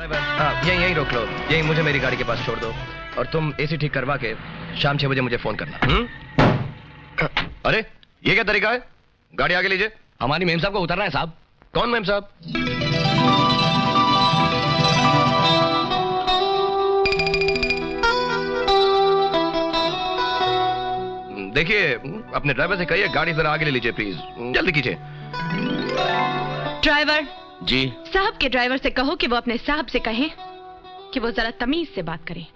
Driver यहीं रोक लो, यहीं मुझे मेरी गाड़ी के पास छोड़ दो और तुम एसी ठीक करवा के शाम 6 बजे मुझे फोन करना। अरे ये क्या तरीका है? गाड़ी आगे लीजिए। हमारी मेम साहब को उतरना है साहब। कौन मेम साहब? देखिए अपने ड्राइवर से कहिए गाड़ी जरा आगे ले लीजिए प्लीज, जल्दी कीजिए। ड्राइवर जी। साहब के ड्राइवर से कहो कि वो अपने साहब से कहें कि वो जरा तमीज से बात करें।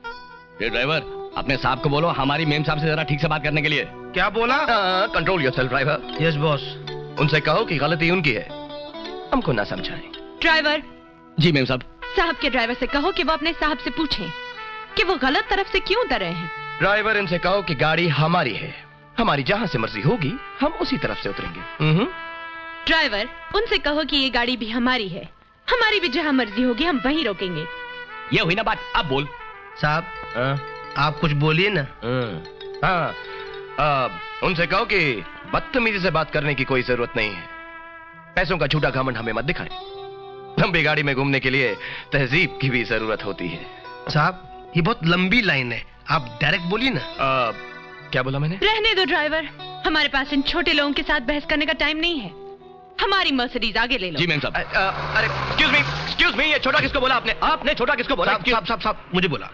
ये ड्राइवर अपने साहब को बोलो हमारी मेम साहब से जरा ठीक से बात करने के लिए। क्या बोला? Control yourself driver. Yes boss. उनसे कहो कि गलती उनकी है, हमको ना समझाएं। ड्राइवर। जी मेम साहब। साहब के ड्राइवर से कहो कि वो अपने साहब से पूछें कि वो गलत तरफ से क्यों उतर रहे हैं। ड्राइवर इनसे कहो कि गाड़ी हमारी है, हमारी जहां से मर्जी होगी हम उसी तरफ से उतरेंगे। ड्राइवर उनसे कहो कि ये गाड़ी भी हमारी है, हमारी भी जहां मर्जी होगी हम वहीं रोकेंगे। ये हुई ना बात, अब बोल। साहब आप कुछ बोलिए ना। उनसे कहो कि बदतमीजी से बात करने की कोई जरूरत नहीं है, पैसों का झूठा घमंड हमें मत दिखाएं। लंबी गाड़ी में घूमने के लिए तहजीब की भी जरूरत होती है। साहब ये बहुत लंबी लाइन है, आप डायरेक्ट बोलिए ना। क्या बोला मैंने? रहने दो ड्राइवर, हमारे पास इन छोटे लोगों के साथ बहस करने का टाइम नहीं है। हमारी मर्सिडीज आगे ले लो। जी मैम साहब। अरे एक्सक्यूज मी, ये छोटा किसको बोला आपने? आपने छोटा किसको बोला? साहब मुझे बोला।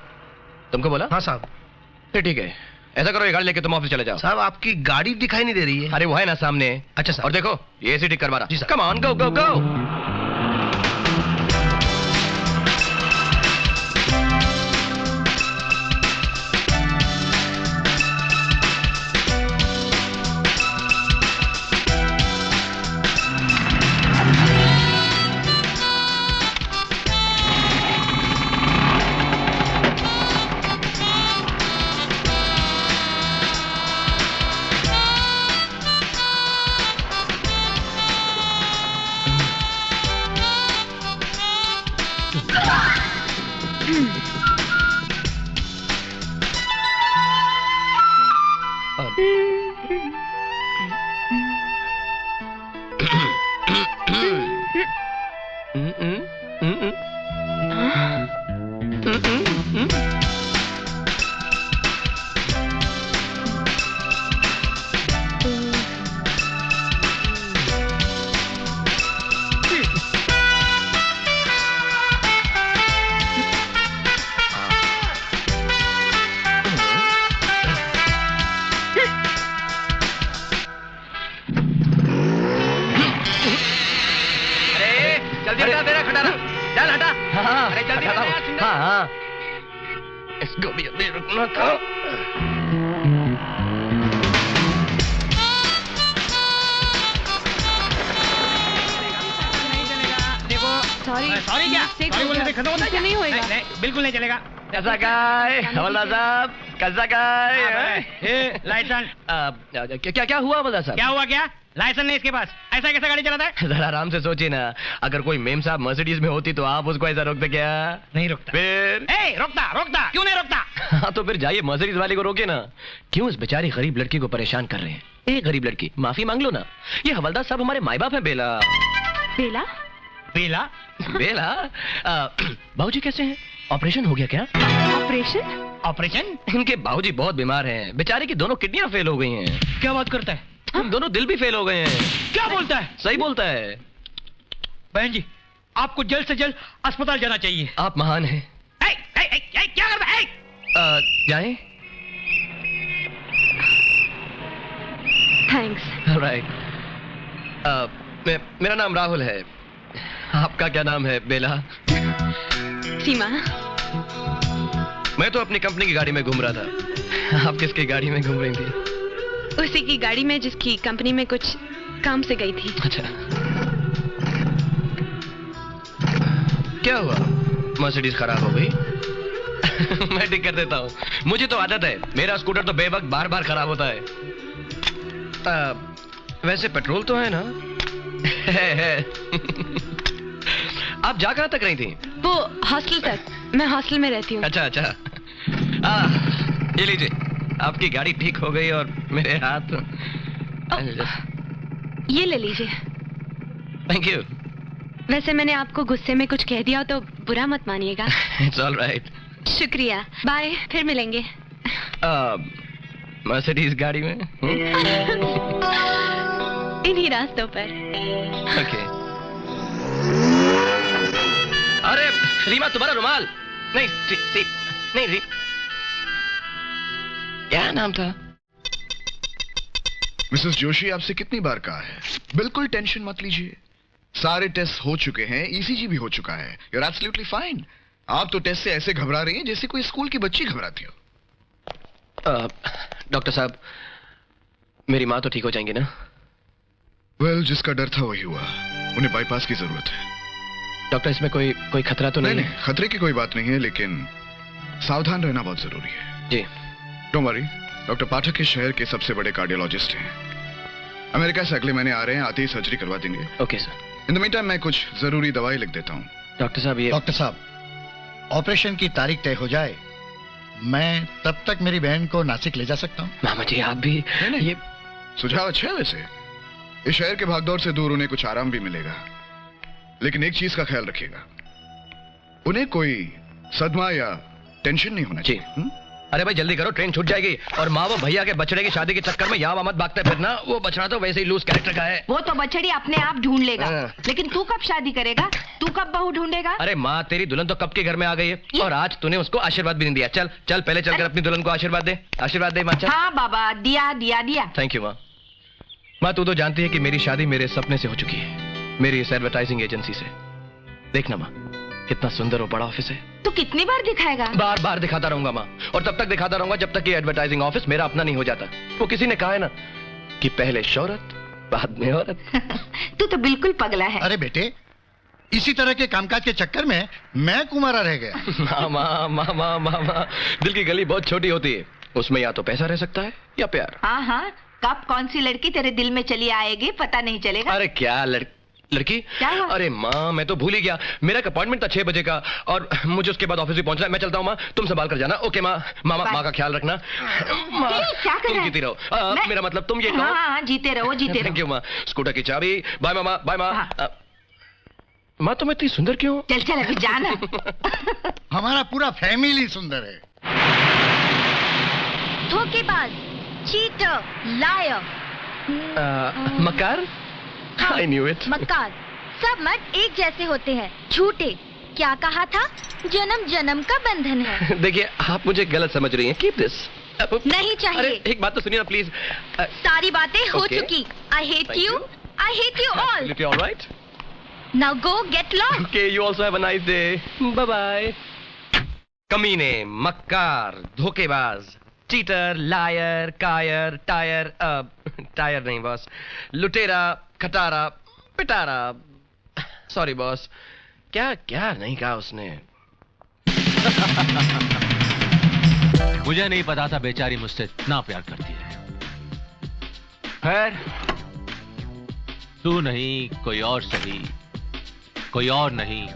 तुमको बोला? हाँ साहब। फिर ठीक है, ऐसा करो ये गाड़ी लेके तुम ऑफिस चले जाओ। साहब आपकी गाड़ी दिखाई नहीं दे रही है। अरे वो है ना सामने। अच्छा साहब। और देखो ये एसी ठीक करवा रहा। जी साहब। कम ऑन, गो गो गो। इसको भी अभी रुकना था। सॉरी क्या? सॉरी बोलने से खत्म होता है? नहीं होएगा। नहीं, बिल्कुल नहीं चलेगा। कैसा गाय हवलदार साहब, कैसा गाय? लाइसेंस। क्या हुआ हवलदार साहब? क्या हुआ? क्या लाइसेंस नहीं इसके पास? ऐसा कैसा गाड़ी चलाता है? जरा आराम से सोचिए ना, अगर कोई मेम साहब मर्सिडीज में होती तो आप उसको ऐसा रोकते क्या? नहीं रोकता। फिर रोकता क्यों नहीं रोकता? हाँ तो फिर जाइए मर्सिडीज वाले को रोके ना। क्यों इस बेचारी गरीब लड़की को परेशान कर रहे हैं? ए गरीब लड़की, माफी मांग लो ना। ये हवलदार साहब हमारे माई बाप है। बेला बेला बेला बेला बाबूजी कैसे हैं? ऑपरेशन हो गया क्या? ऑपरेशन? इनके बाबूजी बहुत बीमार हैं, बेचारे की दोनों किडनियां फेल हो गई हैं। क्या बात करता है? दोनों दिल भी फेल हो गए हैं। क्या बोलता है? सही बोलता है। बहन जी आपको जल्द से जल्द अस्पताल जाना चाहिए। आप महान हैं। क्या कर रहा है? जाएं? थैंक्स। राइट। मेरा नाम राहुल है, आपका क्या नाम है? बेला। सीमा। मैं तो अपनी कंपनी की गाड़ी में घूम रहा था, आप किसकी गाड़ी में घूम रही थी? उसी की गाड़ी में जिसकी कंपनी में कुछ काम से गई थी। अच्छा क्या हुआ? मर्सिडीज खराब हो गई? मैं ठीक कर देता हूँ, मुझे तो आदत है, मेरा स्कूटर तो बेवक्त बार बार खराब होता है। वैसे पेट्रोल तो है ना? है। आप जा कहाँ तक रही थी? वो हॉस्टल तक, मैं हॉस्टल में रहती हूँ। अच्छा ये लीजिए, आपकी गाड़ी ठीक हो गई और मेरे हाथ। ये ले लीजिए। Thank you. वैसे मैंने आपको गुस्से में कुछ कह दिया हो तो बुरा मत मानिएगा। It's all right. शुक्रिया, बाय, फिर मिलेंगे। मर्सिडीज गाड़ी में? इन्हीं रास्तों पर। ओके। अरे रीमा, तुम्हारा रुमाल नहीं। नहीं री, क्या नाम था? मिसेस जोशी, आपसे कितनी बार कहा है, बिल्कुल टेंशन मत लीजिए। सारे टेस्ट हो चुके हैं, ईसीजी भी हो चुका है। You are absolutely fine. आप तो टेस्ट से ऐसे घबरा रही हैं जैसे कोई स्कूल की बच्ची घबराती हो। डॉक्टर साहब, मेरी माँ तो ठीक हो जाएंगी ना? वेल, जिसका डर था वही हुआ। उन्हें बाईपास की जरूरत है। डॉक्टर, इसमें कोई खतरा तो नहीं? नहीं, खतरे की कोई बात नहीं है, लेकिन सावधान रहना बहुत जरूरी है। जी। डोंट वरी, डॉक्टर पाठक इस शहर के सबसे बड़े कार्डियोलॉजिस्ट हैं। अमेरिका से अगले महीने आ रहे हैं, आते ही सर्जरी करवा देंगे। Okay sir. In the mean time मैं कुछ जरूरी दवाई लिख देता हूँ। डॉक्टर साहब, ये डॉक्टर साहब, ऑपरेशन की तारीख तय हो जाए, मैं तब तक मेरी बहन को नासिक ले जा सकता हूँ? मामा जी, आप भी नहीं, ये सुझाव अच्छा है। वैसे इस शहर के भागदौड़ से दूर उन्हें कुछ आराम भी मिलेगा, लेकिन एक चीज का ख्याल रखिएगा, उन्हें कोई सदमा या टेंशन नहीं होना जी। चाहिए। अरे भाई जल्दी करो, ट्रेन छूट जाएगी। और माँ वो भैया के बछड़े की शादी के चक्कर में यहाँ मत भागते फिरना। वो बछड़ा तो वैसे ही लूज कैरेक्टर का है। वो तो बछड़ी अपने आप ढूंढ लेगा, हाँ। लेकिन तू कब शादी करेगा? तू कब बहू ढूंढेगा? अरे माँ, तेरी दुल्हन तो कब के घर में आ गई है, और आज तूने उसको आशीर्वाद भी नहीं दिया। चल चल, पहले चलकर अपनी दुल्हन को आशीर्वाद दे। आशीर्वाद दे माँ, चल। हाँ बाबा, दिया दिया दिया। थैंक यू माँ। माँ, तू तो जानती है कि मेरी शादी मेरे सपने से हो चुकी है, मेरी इस एडवर्टाइजिंग एजेंसी से। देखना माँ, कितना सुंदर और बड़ा ऑफिस है। तू कितनी बार दिखाएगा? बार बार दिखाता रहूंगा माँ, और तब तक दिखाता रहूंगा जब तक ये एडवर्टाइजिंग ऑफिस मेरा अपना नहीं हो जाता। वो किसी ने कहा है ना कि पहले शोहरत बाद में औरत। तू तो बिल्कुल पगला है। अरे बेटे, इसी तरह के कामकाज के चक्कर में मैं कुमारा रह गया। मामा, दिल की गली बहुत छोटी होती है, उसमें या तो पैसा रह सकता है या प्यार। हाँ हाँ, कब कौन सी लड़की तेरे दिल में चली आएगी पता नहीं चलेगा। अरे क्या लड़की? क्या हुआ? अरे माँ, मैं तो भूल ही गया, मेरा अपॉइंटमेंट था 6 बजे का, और मुझे उसके बाद ऑफिस भी पहुंचना है। मैं चलता हूँ माँ, तुम संभाल कर जाना। ओके माँ। माँ का ख्याल रखना। माँ, क्या कर तुम रहा है? जीती रहो। मेरा मतलब तुम ये कहो। हाँ, जीते रहो जीते थैंक रहो। यू माँ। स्कूटर की चाबी। बाय मामा, बाय माँ। हाँ। माँ, तुम इतनी सुंदर क्यों? चल चल अभी जाना। हमारा पूरा फैमिली सुंदर है। धोखेबाज, चीटर, लायर। मक्कार? I knew it. मक्कार, सब मर्द एक जैसे होते हैं, झूठे। क्या कहा था? जन्म जन्म का बंधन है। देखिए, आप मुझे गलत समझ रही हैं। Keep this. नहीं चाहिए। अरे एक बात तो सुनिए ना प्लीज। सारी बातें हो Okay. चुकी। I hate Thank you, you. I hate you all. Absolutely all right. Now go get lost. Okay, you also have a nice day. Bye bye. कमीने, मक्कार, धोखेबाज, चीटर, लायर, कायर, टायर, टायर नहीं boss, लुटेरा, खटारा, पिटारा। Sorry boss, क्या क्या नहीं कहा उसने। मुझे नहीं पता था बेचारी मुझसे इतना प्यार करती है। खैर, तू नहीं, कोई और सही, कोई और नहीं,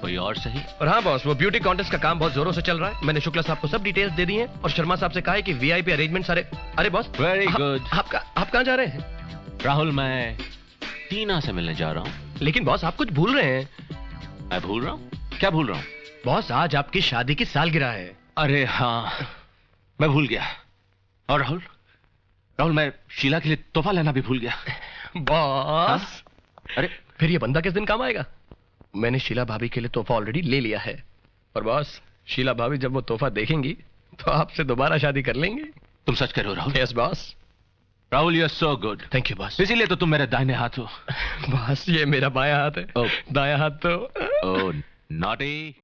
कोई और सही। और हाँ बॉस, वो ब्यूटी कॉन्टेस्ट का काम बहुत जोरों से चल रहा है। मैंने शुक्ला साहब को सब डिटेल्स दे दी हैं, और शर्मा साहब से कहा है कि वीआईपी अरेंजमेंट सारे। अरे बॉस, वेरी गुड। आप कहाँ जा रहे हैं? राहुल, मैं टीना से मिलने जा रहा हूँ। लेकिन बॉस, आप कुछ भूल रहे हैं। मैं भूल रहा हूँ? क्या भूल रहा हूँ? बॉस, आज आपकी शादी की सालगिरह है। अरे हाँ, मैं भूल गया। और राहुल, मैं शीला के लिए तोहफा लेना भी भूल गया। बॉस, अरे फिर ये बंदा किस दिन काम आएगा? मैंने शीला भाभी के लिए तोहफा ऑलरेडी ले लिया है। और बॉस, शीला भाभी जब वो तोहफा देखेंगी तो आपसे दोबारा शादी कर लेंगी। तुम सच कह रहे हो Rahul? Yes boss. Rahul, you are so good. Thank you boss. इसीलिए तो तुम मेरे दाहिने हाथ हो। बॉस, ये मेरा बायां हाथ है। Oh. दायां हाथ तो ओह, नॉटी।